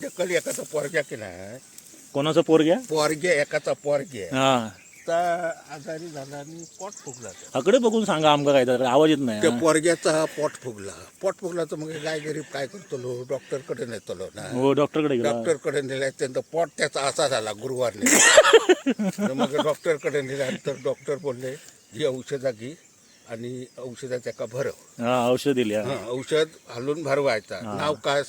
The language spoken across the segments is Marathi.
ढकल एकाचा पोरग्या की नाही कोणाचा पोरग्या पोरग्या एकाचा पोरग्या हा तर आजारी झाला आणि पोट फुगला अकडे बघून सांगा आमका काय तर आवाज येत नाही त्या पोरग्याचा पोट फुगला तर मग काय गरीब काय करतो डॉक्टरकडे नेतलो ना हो डॉक्टरकडे गेला डॉक्टरकडे नेल्या त्यांचा पोट त्याचा असा झाला गुरुवारने मग डॉक्टरकडे नेल्यानंतर डॉक्टर बोलले ही औषधा घे आणि औषधा त्याका भरव हा औषध दिली हा. औषध हलून भरवायचा नाव काय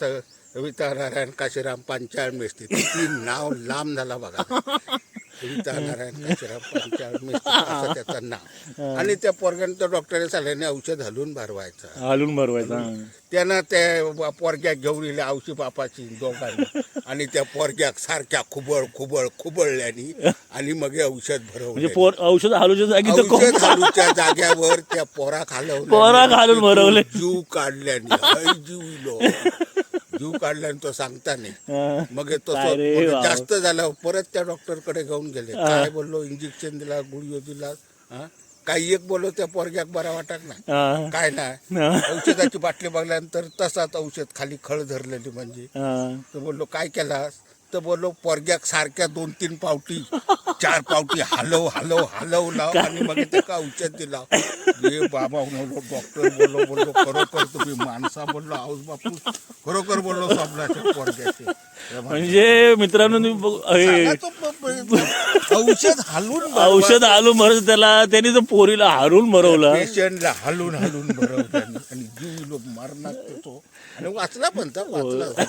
कविता नारायण काशीराम पांचाळ मेस्त्री तीन नाव लांब झाला बघा कविता नारायण काशीराम पांचाळ मेस्त्री असं त्याचं नाव आणि त्या पोरग्यानं डॉक्टरने सांगितल्याने औषध हलून भरवायचं हालून भरवायचा त्यानं त्या पोरग्याक घेऊन येले औशी बापाची दोघांनी आणि त्या पोरग्याक सारख्या खुबळल्यानी आणि मग हे औषध म्हणजे भरवलं औषध हालूच्या जागी तर औषध हालूच्या जाग्यावर त्या पोरा पोरा घालून भरवले. जीव काढल्याने जीव काढल्याने तो सांगता नाही हा. मग तो काय रे मग वा. जास्त झालं परत त्या डॉक्टरकडे घेऊन गेले काय बोललो इंजेक्शन दिला गुळियो दिला हा काही एक बोललो त्या पोरग्याक बरा वाटत नाही हा. काय नाही हा. औषधाची बाटली बघल्यानंतर तसाच औषध खाली खळ धरलेली म्हणजे हा. तर बोललो काय केलास तर बोललो पोरग्याक सारख्या 2-3 पावटी 4 पावटी हलवला आणि मग त्याला औषध दिला हे बाबा बोललो डॉक्टर बोललो खरोखर तुम्ही माणसा बोललो आऊस बापू खरोखर बोललो स्वप्नाच्या पोरग्याचे म्हणजे मित्रांनो औषध हलून औषध हालून भरत त्याला त्यांनी तर पोरीला हारून भरवलं पेशंटला हलून भरवलं आणि जीव मरणार तो आणि वाचला पण तर वाचला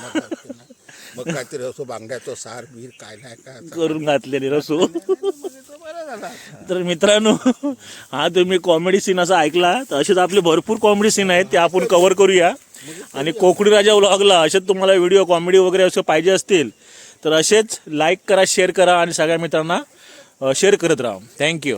मग काहीतरी असो बांगड्याचं सार बीर काय नाही काय करून घातलेली रसू बरं झाला तर मित्रांनो हा तुम्ही कॉमेडी सीन असा ऐकला तर असेच आपले भरपूर कॉमेडी सीन आहेत ते आपण कव्हर करूया आणि कोकणी राजा व्लॉगला असेच तुम्हाला व्हिडिओ कॉमेडी वगैरे असं पाहिजे असतील तर असेच लाईक करा शेअर करा आणि सगळ्या मित्रांना शेअर करत राहा थँक्यू